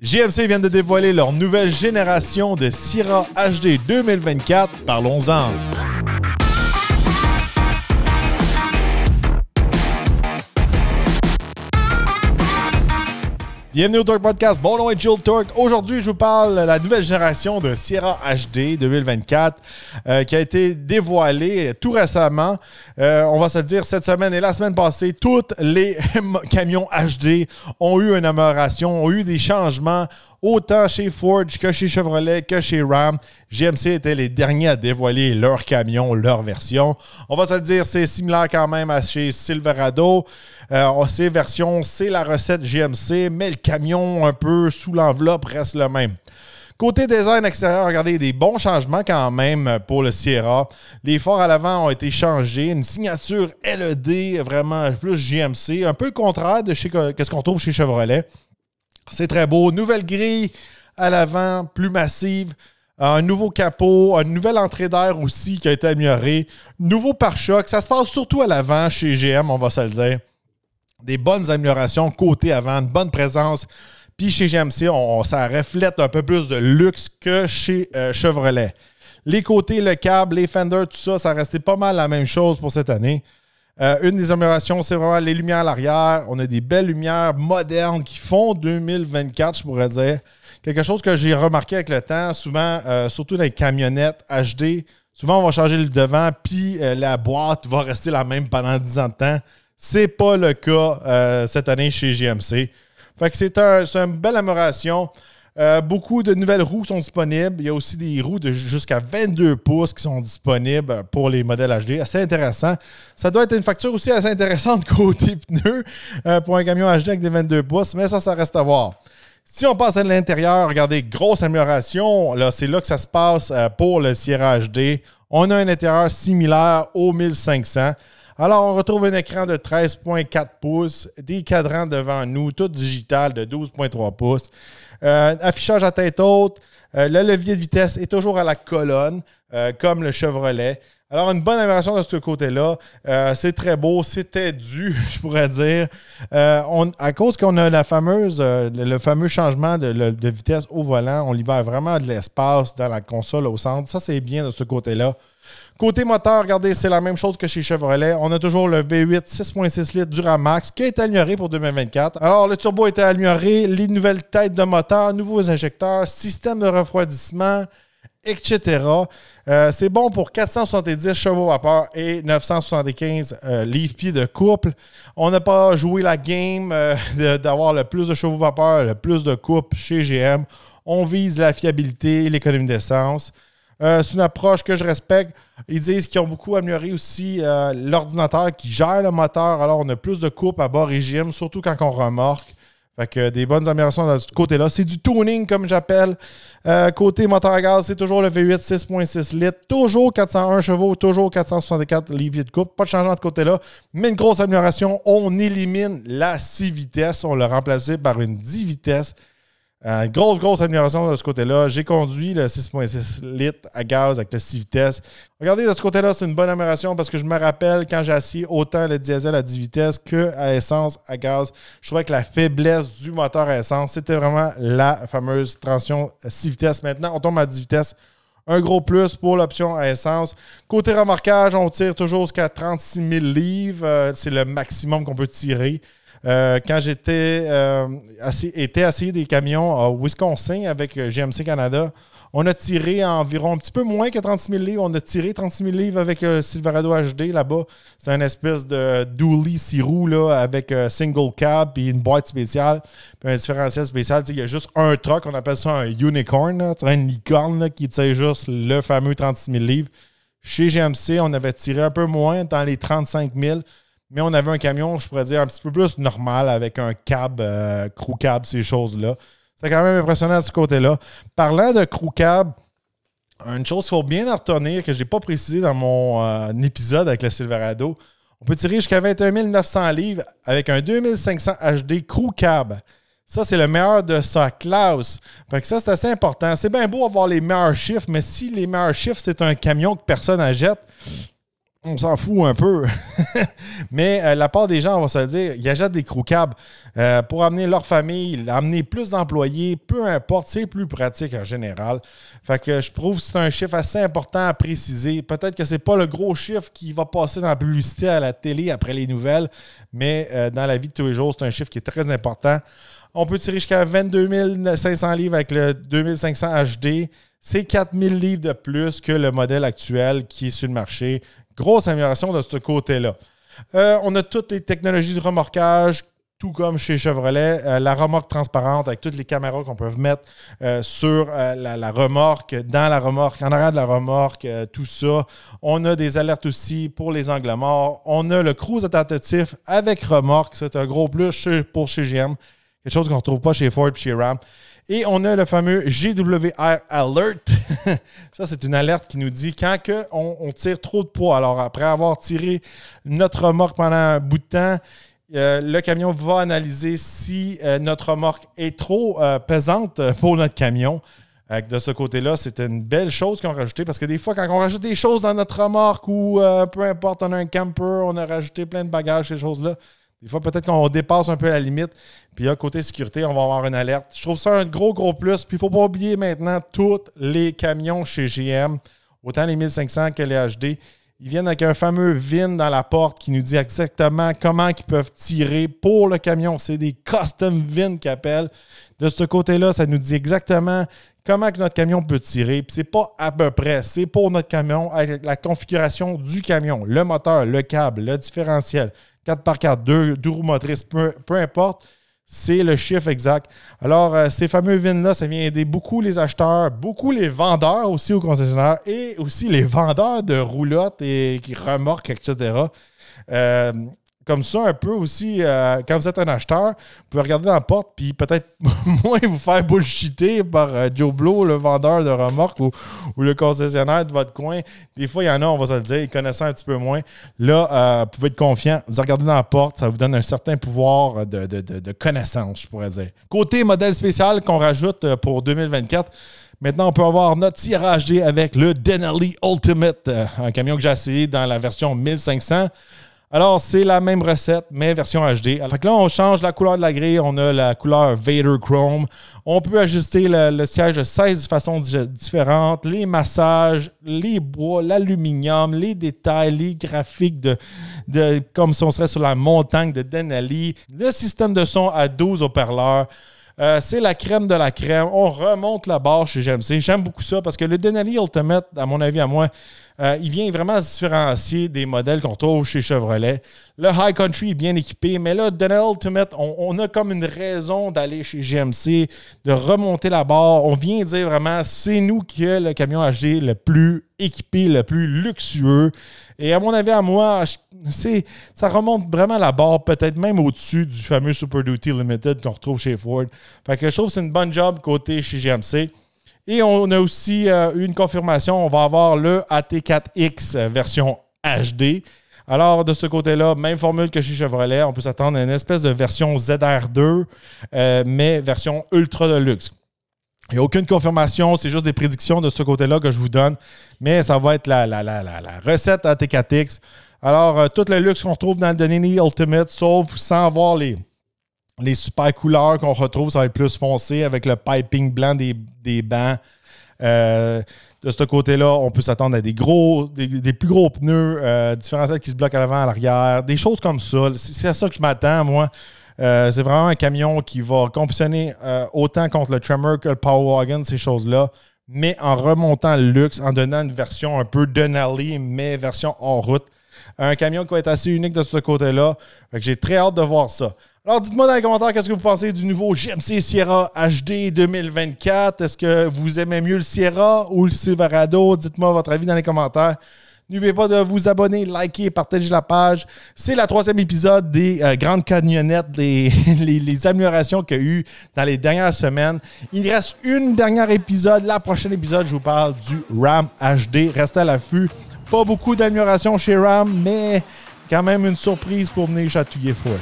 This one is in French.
GMC vient de dévoiler leur nouvelle génération de Sierra HD 2024. Parlons-en. Bienvenue au Torque Podcast, mon nom est Joel Torque. Aujourd'hui, je vous parle de la nouvelle génération de Sierra HD 2024 qui a été dévoilée tout récemment. On va se le dire, cette semaine et la semaine passée, tous les camions HD ont eu une amélioration, ont eu des changements, autant chez Ford que chez Chevrolet que chez Ram. GMC étaient les derniers à dévoiler leur camion, leur version. On va se le dire, c'est similaire quand même à chez Silverado. Ces versions, c'est la recette GMC, mais le camion un peu sous l'enveloppe reste le même. Côté design extérieur, regardez, des bons changements quand même pour le Sierra. Les phares à l'avant ont été changés. Une signature LED vraiment plus GMC. Un peu le contraire de ce qu'on trouve chez Chevrolet. C'est très beau. Nouvelle grille à l'avant, plus massive. Un nouveau capot, une nouvelle entrée d'air aussi qui a été améliorée. Nouveau pare-choc. Ça se passe surtout à l'avant chez GM, on va se le dire. Des bonnes améliorations côté avant, une bonne présence. Puis chez GMC, ça reflète un peu plus de luxe que chez Chevrolet. Les côtés, le câble, les fenders, tout ça, ça restait pas mal la même chose pour cette année. Une des améliorations, c'est vraiment les lumières à l'arrière. On a des belles lumières modernes qui font 2024, je pourrais dire. Quelque chose que j'ai remarqué avec le temps, souvent, surtout dans les camionnettes HD, souvent on va changer le devant, puis la boîte va rester la même pendant 10 ans de temps. C'est pas le cas cette année chez GMC. Fait que c'est une belle amélioration. Beaucoup de nouvelles roues sont disponibles. Il y a aussi des roues de jusqu'à 22 pouces qui sont disponibles pour les modèles HD. Assez intéressant. Ça doit être une facture aussi assez intéressante côté pneus pour un camion HD avec des 22 pouces, mais ça reste à voir. Si on passe à l'intérieur, regardez, grosse amélioration. Là, c'est là que ça se passe pour le Sierra HD. On a un intérieur similaire au 1500. Alors, on retrouve un écran de 13,4 pouces, des cadrans devant nous, tout digital de 12,3 pouces. Affichage à tête haute. Le levier de vitesse est toujours à la colonne, comme le Chevrolet. Alors, une bonne amélioration de ce côté-là. C'est très beau. C'était dû, je pourrais dire. À cause qu'on a le fameux changement de vitesse au volant, on libère vraiment de l'espace dans la console au centre. Ça, c'est bien de ce côté-là. Côté moteur, regardez, c'est la même chose que chez Chevrolet. On a toujours le V8 6.6 litres Duramax qui a été amélioré pour 2024. Alors, le turbo a été amélioré, les nouvelles têtes de moteur, nouveaux injecteurs, système de refroidissement, etc. C'est bon pour 470 chevaux vapeur et 975 livres-pieds de couple. On n'a pas joué la game d'avoir le plus de chevaux vapeur, le plus de couple chez GM. On vise la fiabilité et l'économie d'essence. C'est une approche que je respecte. Ils disent qu'ils ont beaucoup amélioré aussi l'ordinateur qui gère le moteur. Alors, on a plus de coupe à bas régime, surtout quand on remorque. Fait que des bonnes améliorations de ce côté-là. C'est du tuning, comme j'appelle. Côté moteur à gaz, c'est toujours le V8 6.6 litres. Toujours 401 chevaux, toujours 464 livres de coupe. Pas de changement de ce côté-là. Mais une grosse amélioration. On élimine la 6 vitesses. On l'a remplacé par une 10 vitesses. Grosse amélioration de ce côté-là. J'ai conduit le 6.6 litres à gaz avec le 6 vitesses. Regardez, de ce côté-là, c'est une bonne amélioration parce que je me rappelle quand j'ai essayé autant le diesel à 10 vitesses qu'à essence à gaz, je trouvais que la faiblesse du moteur à essence, c'était vraiment la fameuse transmission 6 vitesses. Maintenant, on tombe à 10 vitesses. Un gros plus pour l'option à essence. Côté remorquage, on tire toujours jusqu'à 36 000 livres. C'est le maximum qu'on peut tirer. Quand j'étais essayé des camions au Wisconsin avec GMC Canada, on a tiré environ un petit peu moins que 36 000 livres. On a tiré 36 000 livres avec le Silverado HD là-bas. C'est une espèce de dually 6 roues là, avec single cab et une boîte spéciale puis un différentiel spécial. Il y a juste un truck, on appelle ça un unicorn. C'est une licorne là, qui tire juste le fameux 36 000 livres. Chez GMC, on avait tiré un peu moins, dans les 35 000. Mais on avait un camion, je pourrais dire, un petit peu plus normal avec un cab, crew cab, ces choses-là. C'est quand même impressionnant de ce côté-là. Parlant de crew cab, une chose qu'il faut bien en retenir que je n'ai pas précisé dans mon épisode avec le Silverado, on peut tirer jusqu'à 21 900 livres avec un 2500 HD crew cab. Ça, c'est le meilleur de sa classe. Fait que ça, c'est assez important. C'est bien beau avoir les meilleurs chiffres, mais si les meilleurs chiffres, c'est un camion que personne n'achète, on s'en fout un peu. Mais la part des gens, on va se le dire, ils achètent des crew cabs pour amener leur famille, amener plus d'employés, peu importe, c'est plus pratique en général. Fait que je trouve que c'est un chiffre assez important à préciser. Peut-être que c'est pas le gros chiffre qui va passer dans la publicité à la télé après les nouvelles, mais dans la vie de tous les jours, c'est un chiffre qui est très important. On peut tirer jusqu'à 22 500 livres avec le 2500 HD. C'est 4000 livres de plus que le modèle actuel qui est sur le marché. Grosse amélioration de ce côté-là. On a toutes les technologies de remorquage, tout comme chez Chevrolet. La remorque transparente avec toutes les caméras qu'on peut mettre sur la remorque, dans la remorque, en arrière de la remorque, tout ça. On a des alertes aussi pour les angles morts. On a le cruise adaptatif avec remorque. C'est un gros plus pour chez GM. Quelque chose qu'on ne retrouve pas chez Ford et chez Ram. Et on a le fameux GWR Alert. Ça, c'est une alerte qui nous dit quand on tire trop de poids. Alors, après avoir tiré notre remorque pendant un bout de temps, le camion va analyser si notre remorque est trop pesante pour notre camion. De ce côté-là, c'est une belle chose qu'on a rajouté parce que des fois, quand on rajoute des choses dans notre remorque ou peu importe, on a un camper, on a rajouté plein de bagages, ces choses-là, des fois, peut-être qu'on dépasse un peu la limite. Puis là, côté sécurité, on va avoir une alerte. Je trouve ça un gros plus. Puis il ne faut pas oublier maintenant tous les camions chez GM, autant les 1500 que les HD, ils viennent avec un fameux VIN dans la porte qui nous dit exactement comment ils peuvent tirer pour le camion. C'est des custom VIN qu'ils appellent. De ce côté-là, ça nous dit exactement comment que notre camion peut tirer. Puis c'est pas à peu près. C'est pour notre camion avec la configuration du camion, le moteur, le câble, le différentiel. 4x4, deux roues motrices, peu importe, c'est le chiffre exact. Alors, ces fameux VIN-là, ça vient aider beaucoup les acheteurs, beaucoup les vendeurs aussi aux concessionnaires et aussi les vendeurs de roulottes et qui remorquent, etc. Comme ça, un peu aussi, quand vous êtes un acheteur, vous pouvez regarder dans la porte puis peut-être moins vous faire bullshiter par Joe Blow, le vendeur de remorque ou le concessionnaire de votre coin. Des fois, il y en a, on va se le dire, ils connaissent un petit peu moins. Là, vous pouvez être confiant. Vous regardez dans la porte, ça vous donne un certain pouvoir de connaissance, je pourrais dire. Côté modèle spécial qu'on rajoute pour 2024, maintenant, on peut avoir notre Sierra HD avec le Denali Ultimate, un camion que j'ai essayé dans la version 1500. Alors, c'est la même recette, mais version HD. Alors, là, on change la couleur de la grille. On a la couleur Vader Chrome. On peut ajuster le siège de 16 façons différentes. Les massages, les bois, l'aluminium, les détails, les graphiques comme si on serait sur la montagne de Denali. Le système de son à 12 haut-parleurs. C'est la crème de la crème. On remonte la barre chez GMC. J'aime beaucoup ça parce que le Denali Ultimate, à mon avis, à moi, il vient vraiment se différencier des modèles qu'on trouve chez Chevrolet. Le High Country est bien équipé, mais là, Denali Ultimate, on a comme une raison d'aller chez GMC, de remonter la barre. On vient dire vraiment, c'est nous qui avons le camion HD le plus équipé, le plus luxueux. Et à mon avis, à moi, ça remonte vraiment la barre, peut-être même au-dessus du fameux Super Duty Limited qu'on retrouve chez Ford. Fait que je trouve que c'est une bonne job côté chez GMC. Et on a aussi eu une confirmation, on va avoir le AT4X version HD. Alors, de ce côté-là, même formule que chez Chevrolet, on peut s'attendre à une espèce de version ZR2, mais version ultra de luxe. Il n'y a aucune confirmation, c'est juste des prédictions de ce côté-là que je vous donne, mais ça va être la recette AT4X. Alors, tout le luxe qu'on retrouve dans le Denali Ultimate, sauf sans avoir les super couleurs qu'on retrouve, ça va être plus foncé avec le piping blanc des bancs. De ce côté-là, on peut s'attendre à des plus gros pneus, différentiels qui se bloquent à l'avant, à l'arrière, des choses comme ça. C'est à ça que je m'attends, moi. C'est vraiment un camion qui va compétitionner autant contre le Tremor que le Power Wagon, ces choses-là, mais en remontant le luxe, en donnant une version un peu Denali, mais version hors route. Un camion qui va être assez unique de ce côté-là. Fait que j'ai très hâte de voir ça. Alors, dites-moi dans les commentaires qu'est-ce que vous pensez du nouveau GMC Sierra HD 2024. Est-ce que vous aimez mieux le Sierra ou le Silverado? Dites-moi votre avis dans les commentaires. N'oubliez pas de vous abonner, liker, partager la page. C'est la 3e épisode des grandes camionnettes, les améliorations qu'il y a eu dans les dernières semaines. Il reste une dernière épisode. La prochaine épisode, je vous parle du Ram HD. Restez à l'affût. Pas beaucoup d'améliorations chez Ram, mais quand même une surprise pour venir chatouiller Ford.